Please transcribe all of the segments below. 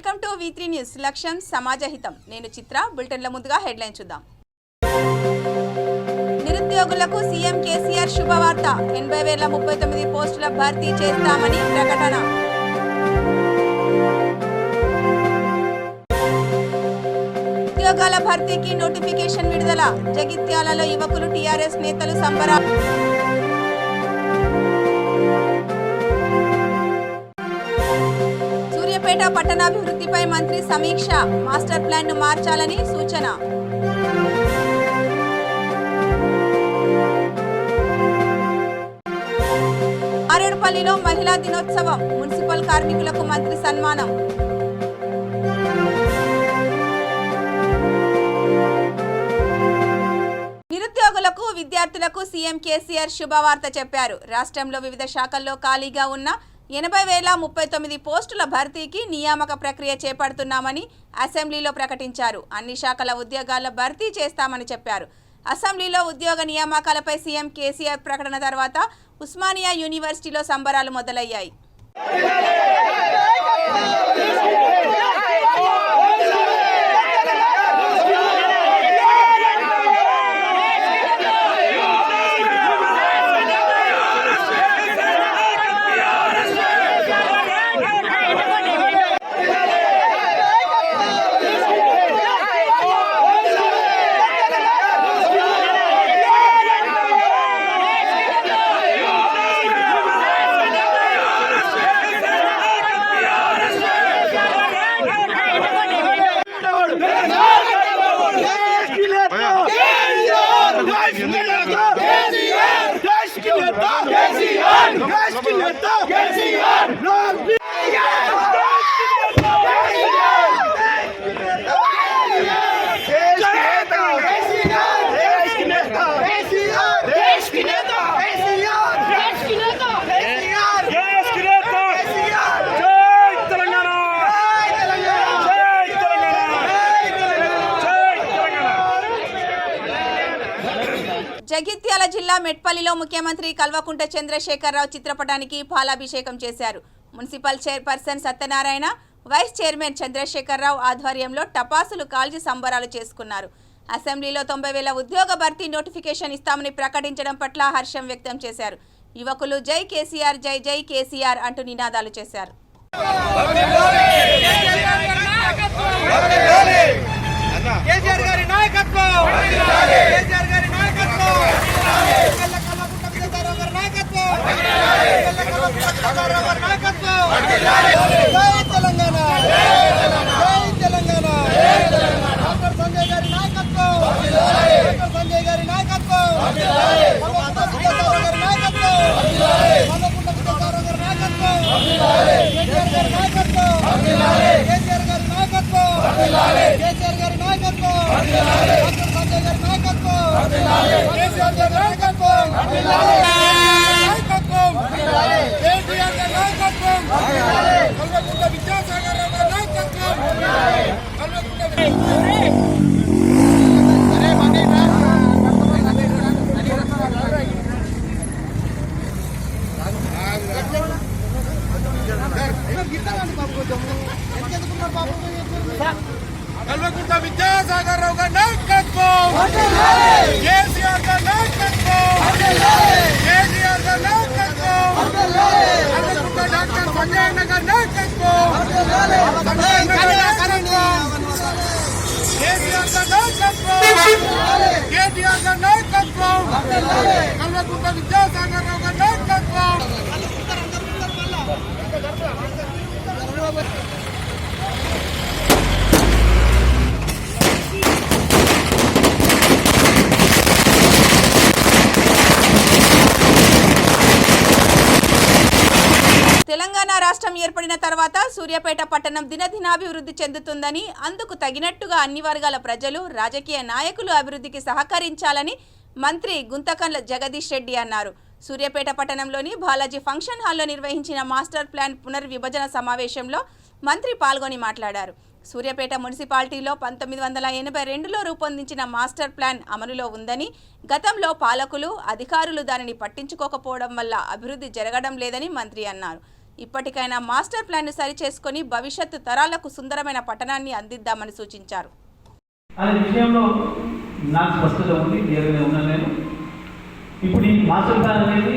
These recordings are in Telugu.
Welcome to V3 news. లక్ష్యం సమాజహితం. నేను చిత్ర. బులెటిన్ల ముందుగా హెడ్లైన్ చూద్దాం. నిరుద్యోగులకు సీఎం కేసీఆర్ శుభవార్త. 80,039 పోస్టుల భర్తీ చేస్తామని ప్రకటన. ఉద్యోగాల భర్తీకి నోటిఫికేషన్ విడుదల. జగిత్యాలలో యువకులు టీఆర్ఎస్ నేతలు సంబరాలు. సూర్యాపేట పట్టణాభివృద్ధిపై మంత్రి సమీక్ష. మాస్టర్ ప్లాన్ ను మార్చాలని సూచన. ఆరేడుపల్లిలో మహిళా దినోత్సవం. మున్సిపల్ కార్మికులకు మంత్రి సన్మానం. నిరుద్యోగులకు విద్యార్థులకు సీఎం కేసీఆర్ శుభవార్త చెప్పారు. రాష్ట్రంలో వివిధ శాఖల్లో ఖాళీగా ఉన్న 80,039 పోస్టుల భర్తీకి నియామక ప్రక్రియ చేపడుతున్నామని అసెంబ్లీలో ప్రకటించారు. అన్ని శాఖల ఉద్యోగాల భర్తీ చేస్తామని చెప్పారు. అసెంబ్లీలో ఉద్యోగ నియామకాలపై సీఎం కేసీఆర్ ప్రకటన తర్వాత ఉస్మానియా యూనివర్సిటీలో సంబరాలు మొదలయ్యాయి. జగిత్యాల జిల్లా మెట్పల్లిలో ముఖ్యమంత్రి కల్వకుంట్ల చంద్రశేఖరరావు చిత్రపటానికి పాలాభిషేకం చేశారు. Municipal chairperson Satyanarayana, vice chairman Chandrasekhara Rao ఆధ్వర్యంలో టపాసులు కాల్చి సంబరాలు చేసుకున్నారు. అసెంబ్లీలో 90,000 ఉద్యోగ భర్తీ నోటిఫికేషన్ ఇస్తామని ప్రకటించడం పట్ల హర్షం వ్యక్తం చేశారు. యువకులు జై కేసీఆర్, జై జై కేసీఆర్ అంటూ నినాదాలు చేశారు. కల్వకుంట్ల విద్యాసాగరరావు గారి నాయకత్వం, కేసీఆర్ గారి నాయకత్వం, కేసీఆర్ గారి నాయకత్వం, కల్వకుంట్ల డాక్టర్ సంజయ్ గారి నాయకత్వం, కేసీఆర్ గారి నాయకత్వం, కేటీఆర్ గారి నాయకత్వం, కల్వకుంట్ల విద్యాసాగరరావు గారి నాయకత్వం. తెలంగాణ రాష్ట్రం ఏర్పడిన తర్వాత సూర్యాపేట పట్టణం దినదినాభివృద్ధి చెందుతుందని, అందుకు తగినట్టుగా అన్ని వర్గాల ప్రజలు, రాజకీయ నాయకులు అభివృద్ధికి సహకరించాలని మంత్రి గుంతకండ్ల జగదీష్ రెడ్డి అన్నారు. సూర్యాపేట పట్టణంలోని బాలాజీ ఫంక్షన్ హాల్లో నిర్వహించిన మాస్టర్ ప్లాన్ పునర్విభజన సమావేశంలో మంత్రి పాల్గొని మాట్లాడారు. సూర్యాపేట మున్సిపాలిటీలో 1982లో రూపొందించిన మాస్టర్ ప్లాన్ అమలులో ఉందని, గతంలో పాలకులు, అధికారులు దానిని పట్టించుకోకపోవడం వల్ల అభివృద్ధి జరగడం లేదని మంత్రి అన్నారు. ఇప్పటికైనా మాస్టర్ ప్లాన్ను సరిచేసుకొని భవిష్యత్తు తరాలకు సుందరమైన పట్టణాన్ని అందిద్దామని సూచించారు. అనే విషయంలో నాకు స్పష్టత ఉంది, క్లియర్గా ఉన్నాను నేను. ఇప్పుడు ఈ మాస్టర్ ప్లాన్ అనేది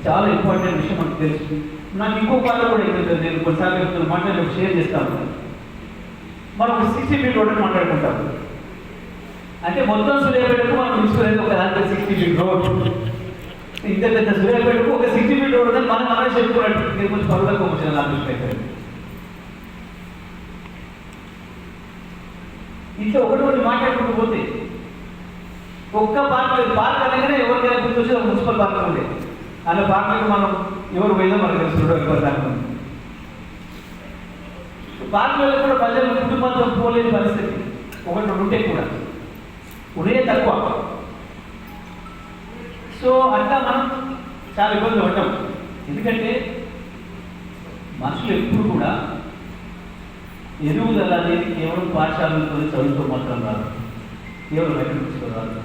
చాలా ఇంపార్టెంట్ విషయం మనకు తెలుసు. నాకు ఇంకో పాట కూడా ఏంటంటే నేను కొన్నిసార్లు మాట్లాడి షేర్ చేస్తాను. మనం 60 ఫీట్ రోడ్ అని మాట్లాడుకుంటాం. అంటే మొత్తం సూర్యాపేటకు మనం తీసుకునేది ఒక దాంట్లో 60 ఫీట్ రోడ్. ఇంత పెద్ద సూర్యాపేటకు ఒక 60 ఫీట్ రోడ్ అని మనం చెప్పుకున్నట్టు నేను కొంచెం పరువులకు వచ్చిన నా దృష్టి అయితే ఇట్లా ఒకటి మాట్లాడుకుంటూ పోతే ఒక్క పార్క్ లేదు. పార్క్ అనగానే ఎవరికైనా గుర్తొచ్చి మున్సిపల్ పార్క్ ఉండేది. అలా పార్కులకు మనం ఎవరు పోయిందో మనకు తెలుసు. పార్కులలో కూడా ప్రజలు కుటుంబంతో పోలేని పరిస్థితి ఒకటి ఉంటే కూడా ఉండే తక్కువ. సో అట్లా మనం చాలా ఇబ్బందులు పడ్డాం. ఎందుకంటే మనుషులు ఎప్పుడు కూడా ఎదుగుదల అనేది కేవలం పాఠశాలతో చదువుతో మాత్రం రాదు, కేవలం ఎక్కడికి రాదు.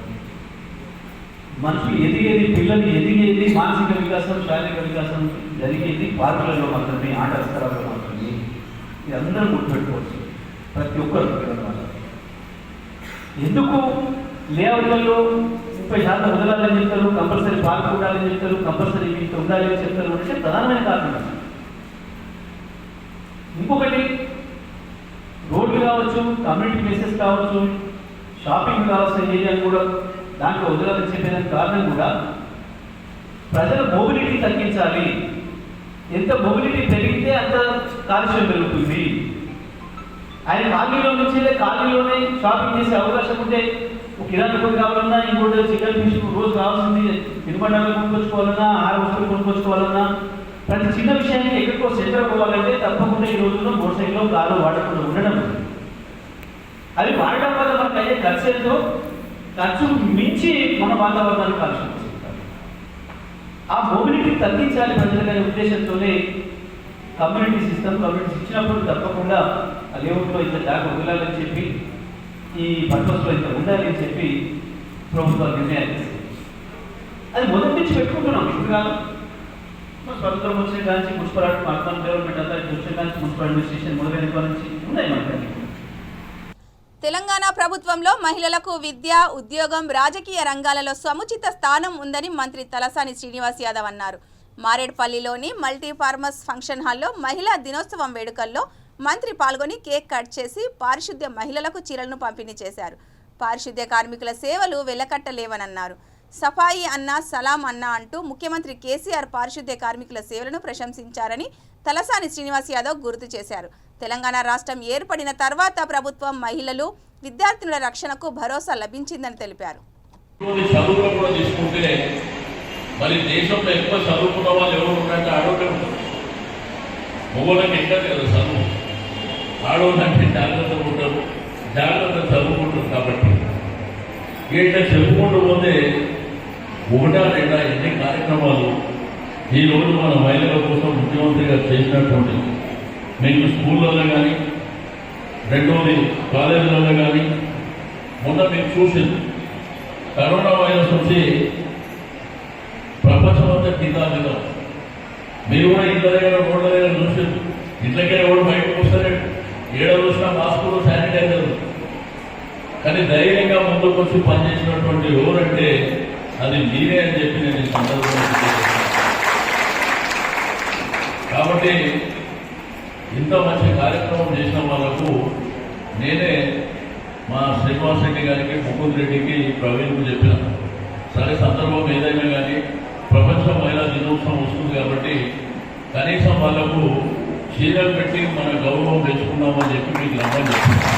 మనుషులు ఎదిగేది, పిల్లలు ఎదిగేది, మానసిక వికాసం, శారీరక వికాసం జరిగేది పార్కులలో మాత్రమే, ఆట స్థలాల్లో మాత్రమే. ఇది అందరం గుర్తుపెట్టుకోవచ్చు, ప్రతి ఒక్కరు. ఎందుకు లేఅవుట్లలో 30% వదలాలని చెప్తారు, కంపల్సరీ పార్క్ ఉండాలని చెప్తారు, కంపల్సరీ ఇంత ఉండాలని చెప్తారు అంటే ప్రధానమైన కారణం. ఇంకొకటి రోడ్లు కావచ్చు, కమ్యూనిటీ ప్లేసెస్ కావచ్చు, షాపింగ్ కావాల్సిన ఏరియాలు కూడా దాంట్లో వదలాలని చెప్పేదానికి కారణం కూడా ప్రజల మొబిలిటీ తగ్గించాలి. ఎంత మొబిలిటీ పెరిగితే అంత కాలుష్యం పెరుగుతుంది. ఆయన కాలనీలో నుంచి కాలనీలోనే షాపింగ్ చేసే అవకాశం ఉంటే ఒక కిరాణా కొట్టు కావాలన్నా, ఇంకోటి చికెన్ ఫిష్ రోజు కావాల్సింది తినుబండాలు కొనుక్కొచ్చుకోవాలన్నా, ఆహార వస్తువులు కొనుక్కొచ్చుకోవాలన్నా, ప్రతి చిన్న విషయానికి ఎక్కడికో సెంటర్ పోవాలంటే తప్పకుండా ఈ రోజుల్లో మోటార్ సైకిల్ కారు వాడకుండా ఉండడం. అది వాడటం వల్ల మనకు అయ్యే ఖర్చు ఎంతో, ఖర్చు మించి మన వాతావరణాన్ని కాలుష్యం చేస్తారు. ఆ మొబిలిటీ తగ్గించాలి ప్రజలనే ఉద్దేశంతోనే కమ్యూనిటీస్ ఇచ్చినప్పుడు తప్పకుండా ఆ లేఅవుట్లో ఇంత జాగ్రత్త వదలాలని చెప్పి, ఈ పర్పస్లో ఇంత ఉండాలి అని చెప్పి ప్రభుత్వాలు నిర్ణయాలు చేస్తాయి. అది మొదటి నుంచి పెట్టుకుంటున్నాం. ఇప్పుడు కాదు, స్వతంత్రం వచ్చిన కానీ మున్సిపల్ అర్బన్ డెవలప్మెంట్ అంతా వచ్చిన కానీ మున్సిపల్ అడ్మినిస్ట్రేషన్ మొదలైన నుంచి ఉన్నాయి మనకి. తెలంగాణ ప్రభుత్వంలో మహిళలకు విద్య, ఉద్యోగం, రాజకీయ రంగాలలో సముచిత స్థానం ఉందని మంత్రి తలసాని శ్రీనివాస్ యాదవ్ అన్నారు. మారేడ్పల్లిలోని మల్టీ ఫార్మస్ ఫంక్షన్ హాల్లో మహిళా దినోత్సవం వేడుకల్లో మంత్రి పాల్గొని కేక్ కట్ చేసి పారిశుద్ధ్య మహిళలకు చీరలను పంపిణీ చేశారు. పారిశుద్ధ్య కార్మికుల సేవలు వెలకట్టలేవనన్నారు. సఫాయి అన్న, సలాం అన్న అంటూ ముఖ్యమంత్రి కేసీఆర్ పారిశుద్ధ్య కార్మికుల సేవలను ప్రశంసించారని తలసాని శ్రీనివాస్ యాదవ్ గుర్తు చేశారు. తెలంగాణ రాష్ట్రం ఏర్పడిన తర్వాత ప్రభుత్వం మహిళలు, విద్యార్థినుల రక్షణకు భరోసా లభించిందని తెలిపారు. మరి దేశంలో ఎక్కువ చదువుకున్న వాళ్ళు ఎవరు ఉన్నారంటే ఆడోళ్ళే ఉంటారు. మగవాళ్ళకి ఇంకా కదా చదువు, ఆడవాళ్ళంటే జాగ్రత్తగా ఉంటారు, జాగ్రత్త చదువుకుంటారు. కాబట్టి ఇట్లా చెప్పుకుంటూ పోతే ఒకటా రెండా ఎన్ని కార్యక్రమాలు ఈరోజు మన మహిళల కోసం ముఖ్యమంత్రి గారు చేసినటువంటి, మీకు స్కూళ్ళలో కానీ, రెండోది కాలేజీలలో కానీ, మొన్న మీకు చూసింది కరోనా వైరస్ వచ్చి ప్రపంచమంతా టీకా మీద మీరు కూడా ఇంట్లో దగ్గర రోడ్ల దగ్గర చూసారు. ఇంట్లోకే ఎవరు బయటకు వస్తారండి, ఏడ చూసినా మాస్కులు, శానిటైజర్లు. కానీ ధైర్యంగా ముందుకు వచ్చి పనిచేసినటువంటి ఎవరంటే అది మీరే అని చెప్పి నేను ఈ సందర్భంగా. కాబట్టి ఇంత మంచి కార్యక్రమం చేసిన వాళ్ళకు నేనే మా శ్రీనివాస్ రెడ్డి గారికి, ముకుంద్ రెడ్డికి, ప్రవీణ్కు చెప్పిన, సరే సందర్భం ఏదైనా కానీ ప్రపంచ మహిళా దినోత్సవం వస్తుంది కాబట్టి కనీసం వాళ్ళకు చీరలు పెట్టి మన గౌరవం తెచ్చుకుందామని చెప్పి మీకు నమ్మని చెప్తున్నాను.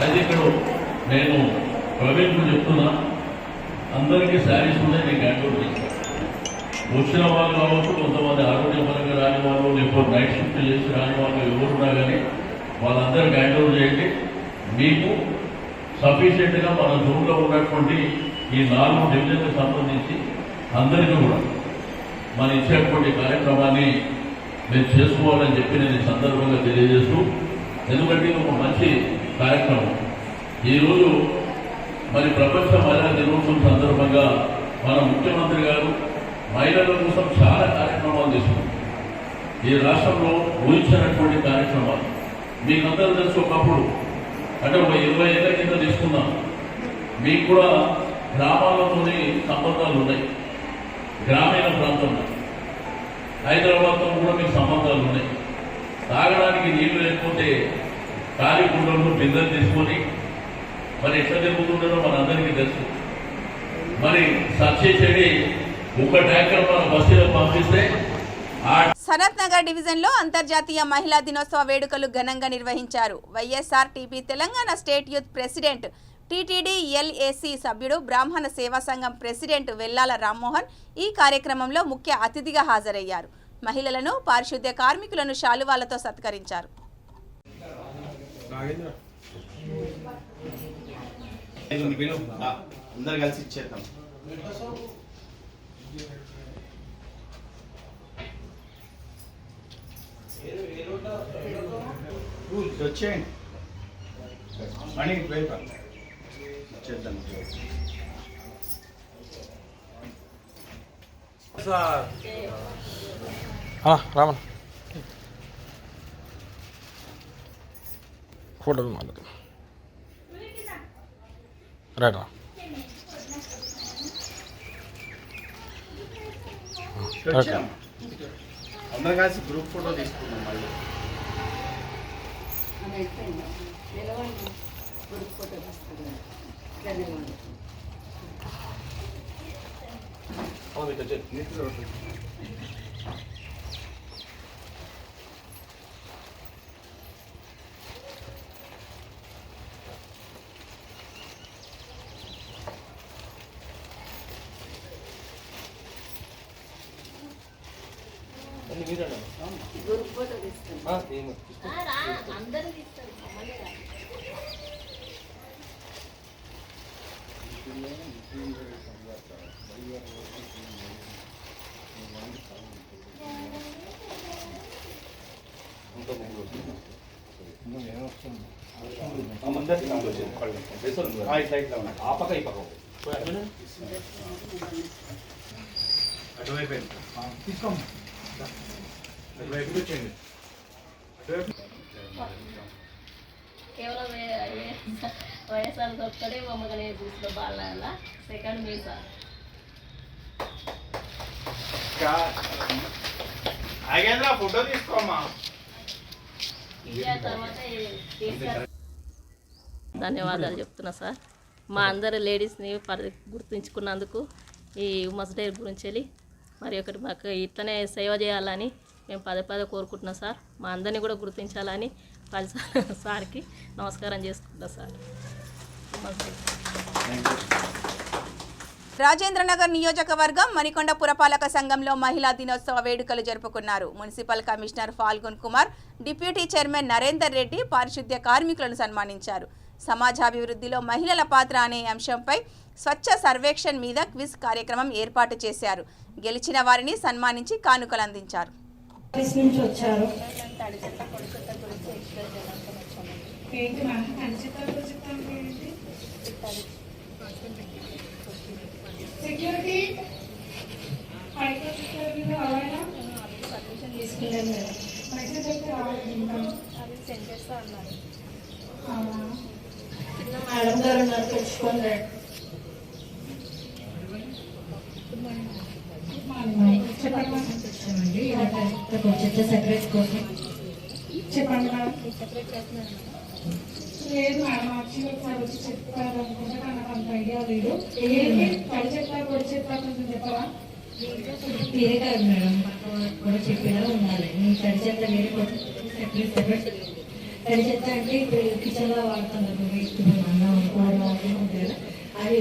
అయితే ఇక్కడ నేను ప్రవీణ్కు చెప్తున్నా, అందరికీ శారీస్ ఉన్నాయి, నేను హ్యాండ్ఓవర్ చేస్తాను. వచ్చిన వాళ్ళు కావచ్చు, కొంతమంది ఆరోగ్యపరంగా రాని వాళ్ళు, లేకపోతే నైట్ షిఫ్ట్ చేసి రాని వాళ్ళు ఎవరున్నా కానీ వాళ్ళందరికీ హ్యాండ్ఓవర్ చేయండి. మీకు సఫిషియెంట్గా మన జోన్లో ఉన్నటువంటి ఈ 4 డివిజన్లకు సంబంధించి అందరికీ కూడా మన ఇచ్చేటువంటి కార్యక్రమాన్ని మేము చేసుకోవాలని చెప్పి నేను ఈ సందర్భంగా తెలియజేస్తూ, ఎందుకంటే ఇది ఒక మంచి కార్యక్రమం. ఈరోజు మరి ప్రపంచ మహిళా దినోత్సవం సందర్భంగా మన ముఖ్యమంత్రి గారు మహిళల కోసం చాలా కార్యక్రమాలు తీసుకున్నారు. ఈ రాష్ట్రంలో ఊహించినటువంటి కార్యక్రమాలు మీకందరూ తెలుసు. ఒకప్పుడు అంటే ఒక 20 ఏళ్ల కింద తీసుకుందాం, మీకు కూడా గ్రామాలతోనే సంబంధాలు ఉన్నాయి. గ్రామీణ ప్రాంతంలో హైదరాబాద్తో కూడా మీకు సంబంధాలు ఉన్నాయి. తాగడానికి నీళ్లు లేకపోతే ఖాళీ కుండలు బిందెలు తీసుకొని మరి ఎట్లా తిరుగుతుండో మనందరికీ తెలుసు. మరి సబ్సిడీ ఒక ట్యాంకర్ మన బస్సులో పంపిస్తే సనత్ నగర్ డివిజన్లో అంతర్జాతీయ మహిళా దినోత్సవ వేడుకలు ఘనంగా నిర్వహించారు. YSRTP Telangana state youth president, TTD LAC సభ్యుడు, బ్రాహ్మణ సేవా సంఘం ప్రెసిడెంట్ వెల్లాల రామ్మోహన్ ఈ కార్యక్రమంలో ముఖ్య అతిథిగా హాజరయ్యారు. మహిళలను, పారిశుద్ధ్య కార్మికులను శాలువాలతో సత్కరించారు. అందరు కలిసి ఇచ్చేద్దాం. వచ్చేయండి మణి చేద్దాం. రామన్ ఫోటోలు మాట్లాడు రైట్ రా. అందరు కలిసి గ్రూప్ ఫోటో తీసుకున్నాం. మళ్ళీ అటువైపు తీసుకోండి. కేవలం వైఎస్ఆర్ ఒక్కడే మమ్మల్ని చూసిన బాల సెకండ్ మీ సార్ ఫోటో తీసుకోమ్మా. తర్వాత ధన్యవాదాలు చెప్తున్నా సార్. మా అందరు లేడీస్ని గుర్తుంచుకున్నందుకు ఈ ఉమెన్స్ డే గురించి వెళ్ళి మరి ఒకటి మాకు ఇట్లనే సేవ చేయాలని మేము పదే కోరుకుంటున్నాం సార్. మా అందరినీ కూడా గుర్తించాలని సార్కి నమస్కారం చేసుకుంటున్నాం సార్. రాజేంద్రనగర్ నియోజకవర్గం మణికొండ పురపాలక సంఘంలో మహిళా దినోత్సవ వేడుకలు జరుపుకున్నారు. Municipal commissioner Phalgun Kumar, deputy chairman Narender Reddy పారిశుద్ధ్య కార్మికులను సన్మానించారు. సమాజాభివృద్ధిలో మహిళల పాత్ర అనే అంశంపై స్వచ్ఛ సర్వేక్షణ్ మీద క్విజ్ కార్యక్రమం ఏర్పాటు చేశారు. గెలిచిన వారిని సన్మానించి కానుకలు అందించారు. సెక్యూరిటీ మేడం గారు ఉన్నారు, తెచ్చుకోండి. చెప్పండి సెపరేట్ కోసం చెప్పండి మేడం. లేదు మేడం, యాక్చువల్లీ ఒకసారి వచ్చి చెప్పారు అనుకుంటే నాకు అంత ఐడియా లేదు. ఏంటి పడి చెప్తారు, పొడి చెప్తారు, కొంచెం చెప్పరా? వేరే కాదు మేడం, కూడా చెప్పేలా ఉండాలి. మీ తడి చెత్త వేరే సెపరేట్. తడి చెత్త అంటే ఇప్పుడు కిచెన్లో వాడుతున్నారు, అన్నం కూర ఉంటుంది కదా, అది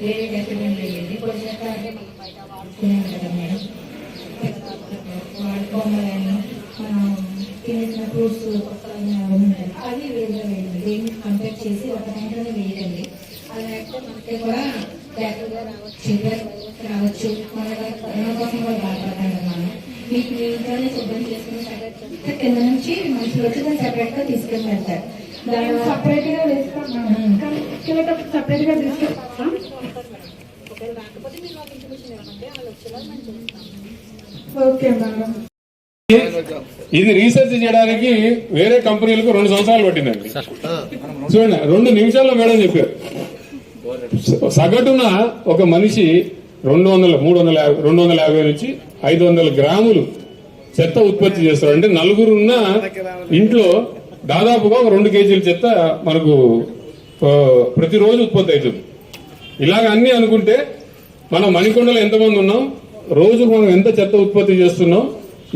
వేరే డెఫినెట్ అయ్యేది. పొడి చెత్త అంటే మనం బయట వాడుకునేది కదా మేడం, వాడుకోవాలని మనం తినేసిన ఫ్రూట్స్ ఉంటాయి, అది వేరుగా వేయండి. దేన్ని కంపేర్ చేసి ఒక దాంట్లోనే వేయండి. అలా అయితే మనకి కూడా బ్యాక్టీరియా రావచ్చు, మన కోసం కూడా బాధపడతాం మనం. మీకు మీ ఇంట్లోనే శుభ్రం చేసుకుని కింద నుంచి మనుషులు వచ్చి దాన్ని సెపరేట్గా తీసుకెళ్ళి వెళ్తారు. దాన్ని సపరేట్గా వేస్తాం, సపరేట్గా తీసుకెళ్తాం. Okay madam. ఇది రీసెర్చ్ చేయడానికి వేరే కంపెనీలకు 2 సంవత్సరాలు పట్టిందండి. చూడండి 2 నిమిషాల్లో మేడం చెప్పారు. సగటున ఒక మనిషి 250 నుంచి 500 గ్రాములు చెత్త ఉత్పత్తి చేస్తారు. అంటే నలుగురున్న ఇంట్లో దాదాపుగా ఒక 2 కేజీల చెత్త మనకు ప్రతిరోజు ఉత్పత్తి అవుతుంది. ఇలాగ అన్ని అనుకుంటే మనం మణికొండలో ఎంతమంది ఉన్నాం, రోజుకు మనం ఎంత చెత్త ఉత్పత్తి చేస్తున్నాం,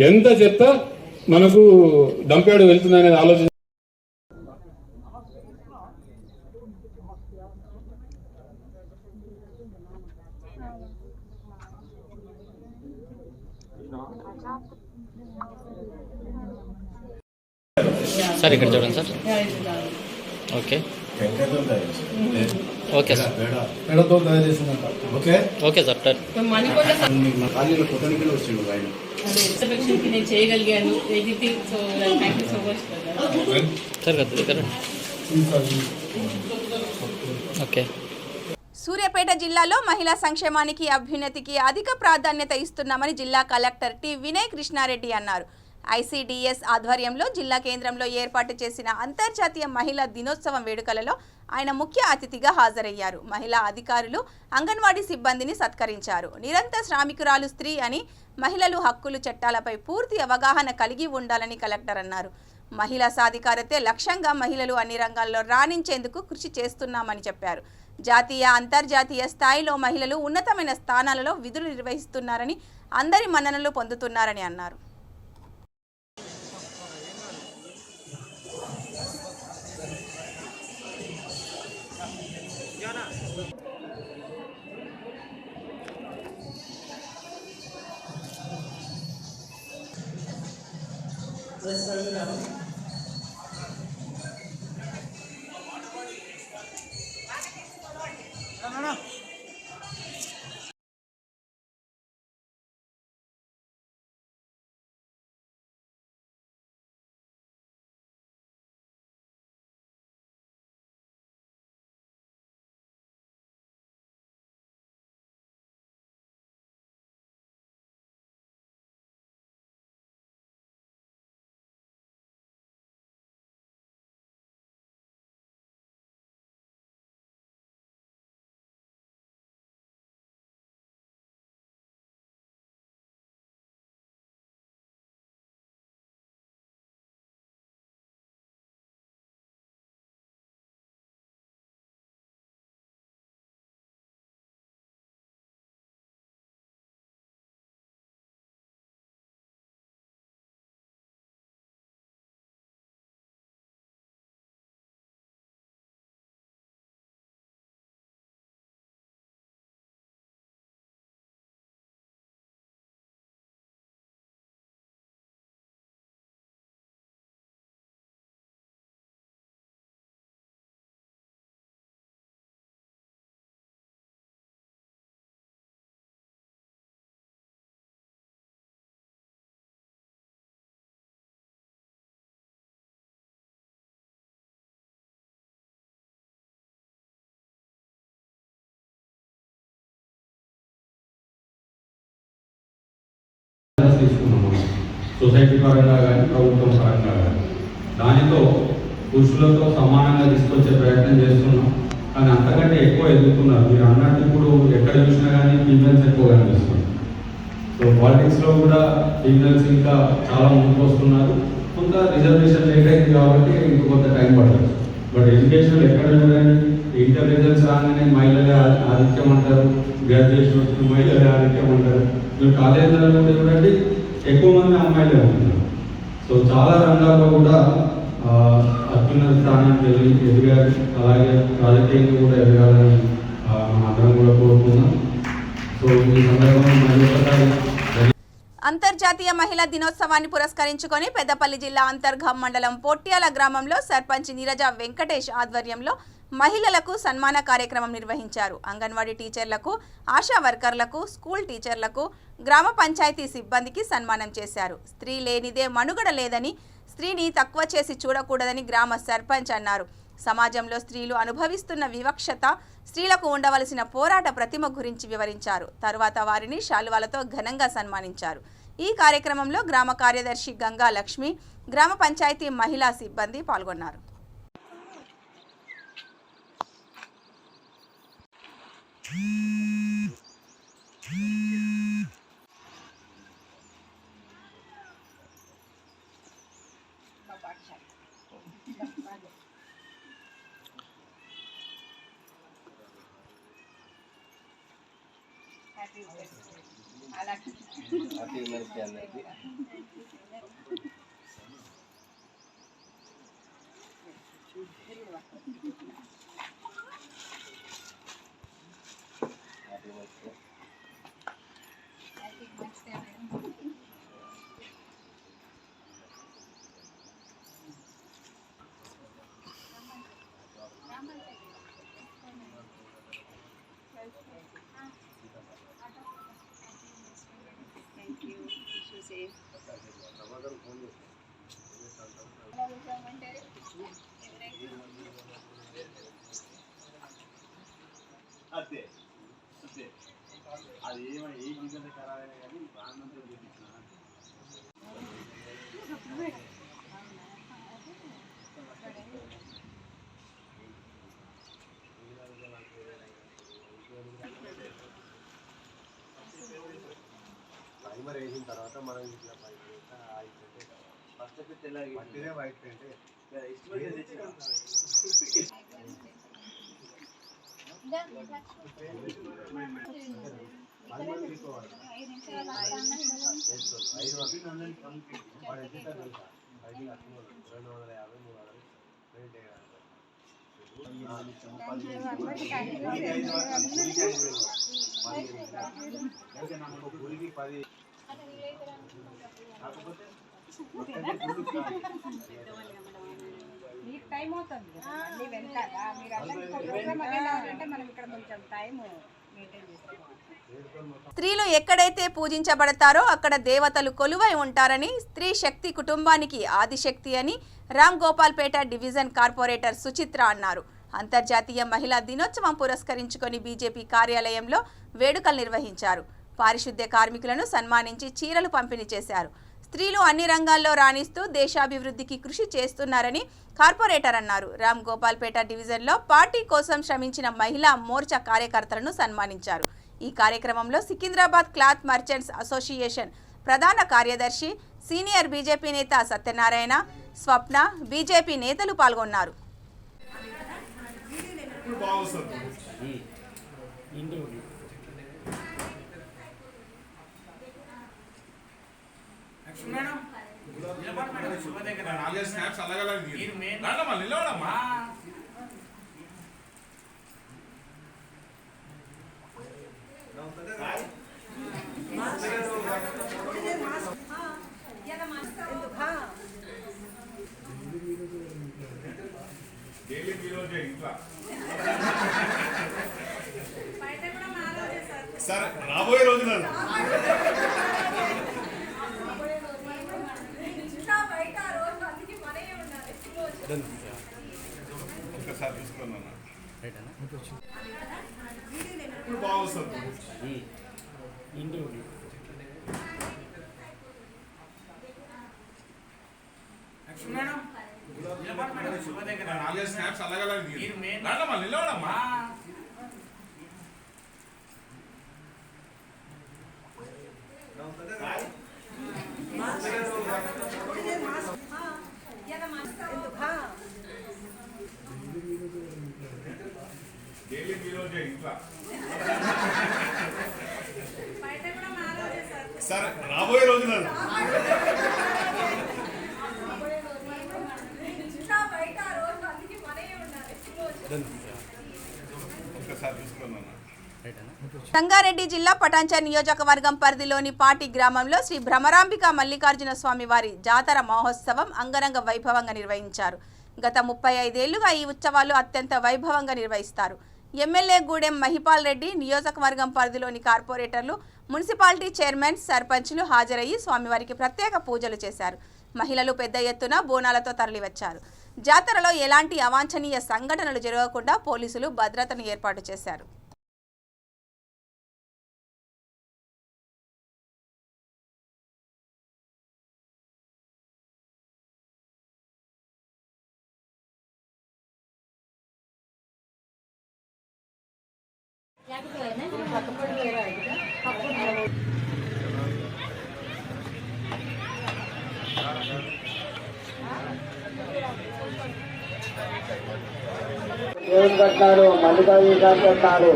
ఎంత చెత్త మనకు దంపేడు వెళ్తుంది అనేది ఆలోచన. సార్ ఇక్కడ చూడండి sir. Okay okay sir. Okay sir. నేను చేయగలిగాను editing. So thank you so much sir కదా. ఓకే. సూర్యాపేట జిల్లాలో మహిళా సంక్షేమానికి అభ్యున్నతికి అధిక ప్రాధాన్యత ఇస్తున్నామని జిల్లా కలెక్టర్ టి వినయ్ కృష్ణారెడ్డి అన్నారు. ఐసిడిఎస్ ఆధ్వర్యంలో జిల్లా కేంద్రంలో ఏర్పాటు చేసిన అంతర్జాతీయ మహిళా దినోత్సవం వేడుకలలో ఆయన ముఖ్య అతిథిగా హాజరయ్యారు. మహిళా అధికారులు అంగన్వాడీ సిబ్బందిని సత్కరించారు. నిరంతర శ్రామికురాలు స్త్రీ అని మహిళలు హక్కులు చట్టాలపై పూర్తి అవగాహన కలిగి ఉండాలని కలెక్టర్ అన్నారు. మహిళా సాధికారతే లక్ష్యంగా మహిళలు అన్ని రంగాల్లో రాణించేందుకు కృషి చేస్తున్నామని చెప్పారు. జాతీయ అంతర్జాతీయ స్థాయిలో మహిళలు ఉన్నతమైన స్థానాలలో విధులు నిర్వహిస్తున్నారని, అందరి మన్ననలు పొందుతున్నారని అన్నారు. తీసుకున్నాము సొసైటీ పరంగా కానీ ప్రభుత్వం పరంగా కానీ దానితో పురుషులతో సమానంగా తీసుకొచ్చే ప్రయత్నం చేస్తున్నాం. కానీ అంతకంటే ఎక్కువ ఎదుగుతున్నారు. మీరు అన్నట్టు ఇప్పుడు ఎక్కడ చూసినా కానీ ఫీమేల్స్ ఎక్కువ కనిపిస్తున్నారు. సో పాలిటిక్స్లో కూడా ఫీమేల్స్ ఇంకా చాలా ముందుకు వస్తున్నారు. కొంత రిజర్వేషన్ లేట్ అయింది కాబట్టి ఇంకొంత టైం పడుతుంది. బట్ ఎడ్యుకేషన్ ఎక్కడ చూడండి, ఇంటెలిజెన్స్ రాగానే మహిళలే ఆధిక్యం అంటారు, గ్రాడ్యుయేషన్ వస్తుంది మహిళలే ఆధిక్యం అంటారు. మీరు కాలేజీలలో కూడా చూడండి ఎక్కువ మంది అమ్మాయిలే ఉంటున్నారు. సో చాలా రంగాల్లో కూడా అత్యున్నత స్థానానికి ఎదిగారు. అలాగే రాజకీయంగా కూడా ఎదగాలని మన అందరం కూడా కోరుకుందాం. సో ఈ సందర్భంగా మరొకసారి అంతర్జాతీయ మహిళా దినోత్సవాన్ని పురస్కరించుకొని పెద్దపల్లి జిల్లా అంతర్ఘం మండలం పొట్యాల గ్రామంలో సర్పంచ్ నీరజ వెంకటేష్ ఆధ్వర్యంలో మహిళలకు సన్మాన కార్యక్రమం నిర్వహించారు. అంగన్వాడీ టీచర్లకు, ఆశా వర్కర్లకు, స్కూల్ టీచర్లకు, గ్రామ పంచాయతీ సిబ్బందికి సన్మానం చేశారు. స్త్రీ లేనిదే మనుగడ లేదని, స్త్రీని తక్కువ చేసి చూడకూడదని గ్రామ సర్పంచ్ అన్నారు. సమాజంలో స్త్రీలు అనుభవిస్తున్న వివక్షత, స్త్రీలకు ఉండవలసిన పోరాట ప్రతిమ గురించి వివరించారు. తరువాత వారిని శాలువాలతో ఘనంగా సన్మానించారు. ఈ కార్యక్రమంలో గ్రామ కార్యదర్శి గంగా లక్ష్మి, గ్రామ పంచాయతీ మహిళా సిబ్బంది పాల్గొన్నారు. అదే అదే అది ఏమైనా ఏ జీవితం ఖరాబైనా కానీ బాగుందంటే చూపించిన ప్రైమర్ వేసిన తర్వాత మనం ఇట్లా ఫస్ట్ తెల్లారి మట్టినే వైట్ అంటే గురికి 10 కాకపోతే టైం అవుతుంది కదా మళ్ళీ వెళ్తారా మీరు అంటే మనం ఇక్కడ కొంచెం టైం మెయింటైన్ చేస్తాం. స్త్రీలు ఎక్కడైతే పూజించబడతారో అక్కడ దేవతలు కొలువై ఉంటారని, స్త్రీ శక్తి కుటుంబానికి ఆదిశక్తి అని రామ్ గోపాల్పేట డివిజన్ కార్పొరేటర్ సుచిత్ర అన్నారు. అంతర్జాతీయ మహిళా దినోత్సవం పురస్కరించుకొని బీజేపీ కార్యాలయంలో వేడుకలు నిర్వహించారు. పారిశుద్ధ్య కార్మికులను సన్మానించి చీరలు పంపిణీ చేశారు. స్త్రీలు అన్ని రంగాల్లో రాణిస్తూ దేశాభివృద్ధికి కృషి చేస్తున్నారని కార్పొరేటర్ అన్నారు. రామ్ గోపాల్పేట డివిజన్లో పార్టీ కోసం శ్రమించిన మహిళా మోర్చా కార్యకర్తలను సన్మానించారు. ఈ కార్యక్రమంలో సికింద్రాబాద్ క్లాత్ మర్చెంట్స్ అసోసియేషన్ ప్రధాన కార్యదర్శి, సీనియర్ బీజేపీ నేత సత్యనారాయణ, స్వప్న, బీజేపీ నేతలు పాల్గొన్నారు. సార్ రాబోయే రోజులలో ఒకసారి తీసుకున్నాను ఇప్పుడు బాగుంది. నాలుగైదు స్నాప్స్ అలాగే నిలవడమ్మా. సార్ రాబోయే రోజులలో ఒకసారి తీసుకున్నాను. సంగారెడ్డి జిల్లా పటాన్చెరు నియోజకవర్గం పరిధిలోని పాటి గ్రామంలో శ్రీ భ్రమరాంబిక మల్లికార్జున స్వామి వారి జాతర మహోత్సవం అంగరంగ వైభవంగా నిర్వహించారు. గత 35 ఏళ్లుగా ఈ ఉత్సవాలు అత్యంత వైభవంగా నిర్వహిస్తారు. ఎమ్మెల్యే గూడెం మహిపాల్ రెడ్డి, నియోజకవర్గం పరిధిలోని కార్పొరేటర్లు, మున్సిపాలిటీ చైర్మన్, సర్పంచ్లు హాజరయ్యి స్వామివారికి ప్రత్యేక పూజలు చేశారు. మహిళలు పెద్ద ఎత్తున బోనాలతో తరలివచ్చారు. జాతరలో ఎలాంటి అవాంఛనీయ సంఘటనలు జరగకుండా పోలీసులు భద్రతను ఏర్పాటు చేశారు. దేవుని కట్టాడు మల్లికార్జున కట్టాడు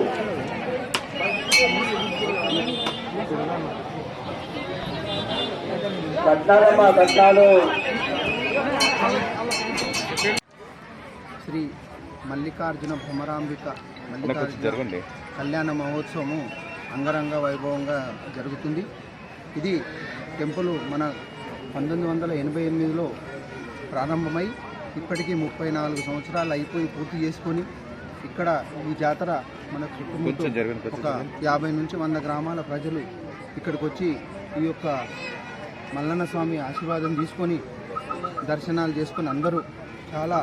కట్టాలమ్మా కట్టాలు. శ్రీ మల్లికార్జున భ్రమరాంబిక మల్లికార్జున కళ్యాణ మహోత్సవము అంగరంగ వైభవంగా జరుగుతుంది. ఇది టెంపుల్ మన 1988లో ప్రారంభమై ఇప్పటికీ 34 సంవత్సరాలు అయిపోయి పూర్తి చేసుకొని ఇక్కడ ఈ జాతర మన చుట్టుముట్టు ఒక 50 నుంచి 100 గ్రామాల ప్రజలు ఇక్కడికి వచ్చి ఈ యొక్క మల్లన్న స్వామి ఆశీర్వాదం తీసుకొని దర్శనాలు చేసుకొని అందరూ చాలా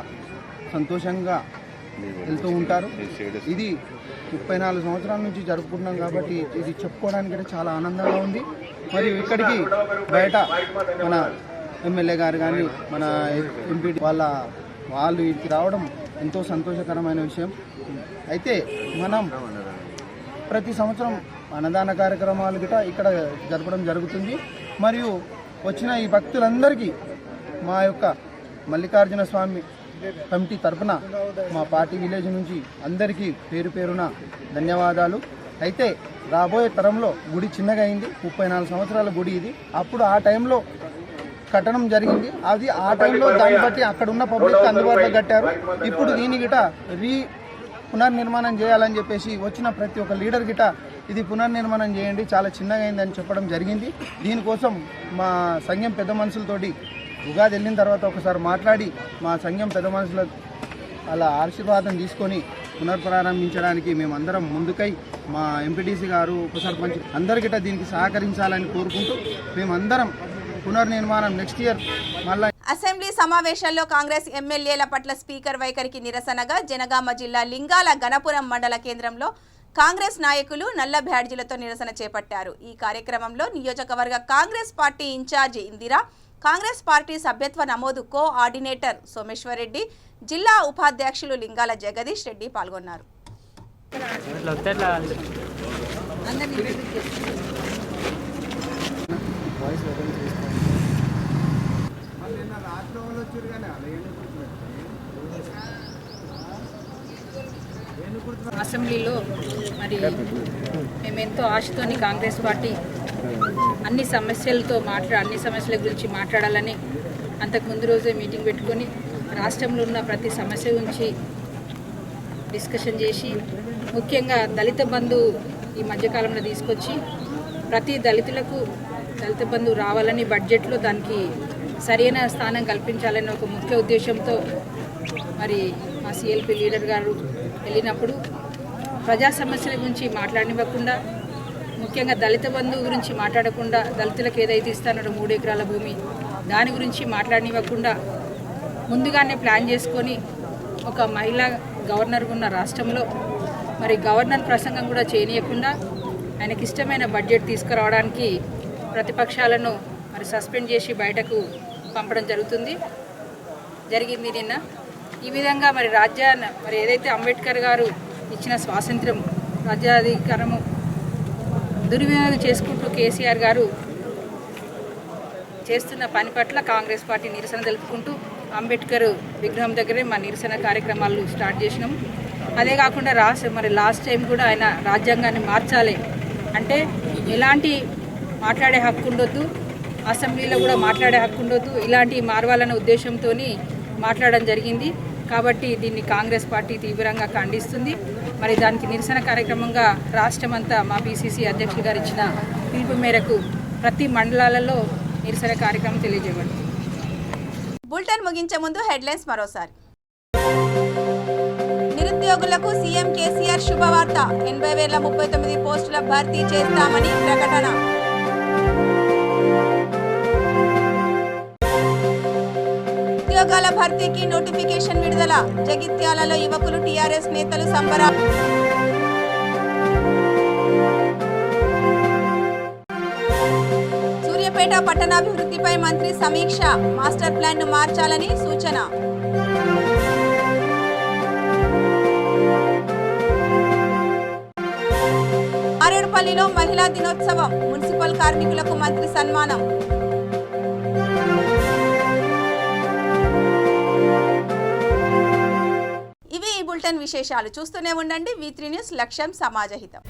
సంతోషంగా వెళ్తూ ఉంటారు. ఇది 34 సంవత్సరాల నుంచి జరుపుకుంటున్నాం కాబట్టి ఇది చెప్పుకోవడానికి కూడా చాలా ఆనందంగా ఉంది. మరియు ఇక్కడికి బయట మన ఎమ్మెల్యే గారు కానీ మన ఎంపీ వాళ్ళు ఇక్కడికి రావడం ఎంతో సంతోషకరమైన విషయం. అయితే మనం ప్రతి సంవత్సరం అన్నదాన కార్యక్రమాలు గిట ఇక్కడ జరపడం జరుగుతుంది. మరియు వచ్చిన ఈ భక్తులందరికీ మా యొక్క మల్లికార్జున స్వామి కమిటీ తరఫున మా పార్టీ విలేజ్ నుంచి అందరికీ పేరు పేరున ధన్యవాదాలు. అయితే రాబోయే తరంలో గుడి చిన్నగా అయింది. 34 సంవత్సరాల గుడి ఇది. అప్పుడు ఆ టైంలో కట్టడం జరిగింది. అది ఆ టైంలో దాన్ని బట్టి అక్కడ ఉన్న పబ్లిక్ అందుబాటులో కట్టారు. ఇప్పుడు దీని గిట పునర్నిర్మాణం చేయాలని చెప్పేసి వచ్చిన ప్రతి ఒక్క లీడర్ గిట ఇది పునర్నిర్మాణం చేయండి, చాలా చిన్నగా అయిందని చెప్పడం జరిగింది. దీనికోసం మా సంఘం పెద్ద మనుషులతోటి ఉగాది వెళ్ళిన తర్వాత ఒకసారి మాట్లాడి మా సంఘం పెద్ద మనుషుల అలా ఆశీర్వాదం తీసుకొని పునర్ప్రారంభించడానికి మేమందరం ముందుకై మా ఎంపీటీసీ గారు ఉప సర్పంచ్ అందరికిట దీనికి సహకరించాలని కోరుకుంటూ మేమందరం పునర్నిర్మాణం నెక్స్ట్ ఇయర్ మళ్ళీ. అసెంబ్లీ సమావేశాల్లో కాంగ్రెస్ ఎమ్మెల్యేల పట్ల స్పీకర్ వైఖరికి నిరసనగా జనగామ జిల్లా లింగాల గణపురం మండల కేంద్రంలో కాంగ్రెస్ నాయకులు నల్ల బ్యాడ్జీలతో నిరసన చేపట్టారు. ఈ కార్యక్రమంలో నియోజకవర్గ Congress party incharge Indira, Congress party సభ్యత్వ నమోదు కోఆర్డినేటర్ సోమేశ్వర్ రెడ్డి, జిల్లా ఉపాధ్యక్షులు లింగాల జగదీష్ రెడ్డి పాల్గొన్నారు. అసెంబ్లీలో మరి మేమెంతో ఆశతోని కాంగ్రెస్ పార్టీ అన్ని సమస్యల గురించి మాట్లాడాలని అంతకు ముందు రోజే మీటింగ్ పెట్టుకొని రాష్ట్రంలో ఉన్న ప్రతి సమస్య గురించి డిస్కషన్ చేసి ముఖ్యంగా దళిత బంధు ఈ మధ్యకాలంలో తీసుకొచ్చి ప్రతి దళితులకు దళిత బంధు రావాలని బడ్జెట్లో దానికి సరైన స్థానం కల్పించాలని ఒక ముఖ్య ఉద్దేశంతో మరి మా సిఎల్పి లీడర్ గారు వెళ్ళినప్పుడు ప్రజా సమస్యల గురించి మాట్లాడనివ్వకుండా, ముఖ్యంగా దళిత బంధువు గురించి మాట్లాడకుండా, దళితులకు ఏదైతే ఇస్తానో 3 ఎకరాల భూమి దాని గురించి మాట్లాడనివ్వకుండా ముందుగానే ప్లాన్ చేసుకొని ఒక మహిళా గవర్నర్ ఉన్న రాష్ట్రంలో మరి గవర్నర్ ప్రసంగం కూడా చేయనీయకుండా ఆయనకి ఇష్టమైన బడ్జెట్ తీసుకురావడానికి ప్రతిపక్షాలను మరి సస్పెండ్ చేసి బయటకు పంపడం జరిగింది నిన్న. ఈ విధంగా మరి మరి ఏదైతే అంబేద్కర్ గారు ఇచ్చిన స్వాతంత్రం రాజ్యాధికారము దుర్వినియోగం చేసుకుంటూ కేసీఆర్ గారు చేస్తున్న పని పట్ల కాంగ్రెస్ పార్టీ నిరసన తెలుపుకుంటూ అంబేద్కర్ విగ్రహం దగ్గరే మా నిరసన కార్యక్రమాలు స్టార్ట్ చేసినాం. అదే కాకుండా లాస్ట్ టైం కూడా ఆయన రాజ్యాంగాన్ని మార్చాలి అంటే ఎలాంటి మాట్లాడే హక్కు ఉండొద్దు, అసెంబ్లీలో కూడా మాట్లాడే హక్కు ఉండొద్దు, ఇలాంటివి మారవాలనే ఉద్దేశంతో మాట్లాడడం జరిగింది. కాబట్టి దీన్ని కాంగ్రెస్ పార్టీ తీవ్రంగా ఖండిస్తుంది. మరి దానికి నిరసన కార్యక్రమంగా రాష్ట్రమంతా మా పిసిసి అధ్యక్షులు గారు ఇచ్చిన పిలుపు మేరకు ప్రతి మండలాలలో నిరసన కార్యక్రమం తెలియజేయబడింది. బులెటిన్ ముగించే ముందు హెడ్లైన్స్ మరోసారి. నిరుద్యోగులకు సీఎం కేసీఆర్ శుభవార్త, 80,039 పోస్టుల భర్తీ చేస్తామని ప్రకటన. ఉద్యోగాల భర్తీకి నోటిఫికేషన్ విడుదల, జగిత్యాలలో యువకులు టీఆర్ఎస్ నేతలు సంబరాలు. సూర్యాపేట పట్టణాభివృద్ధిపై మంత్రి సమీక్ష, మాస్టర్ ప్లాన్ ను మార్చాలని సూచన. తాడేపల్లిలో మహిళా దినోత్సవం, మున్సిపల్ కార్మికులకు మంత్రి సన్మానం. ఇవి ఈ బులెటిన్ విశేషాలు. చూస్తూనే ఉండండి V3 న్యూస్, లక్ష్యం సమాజహితం.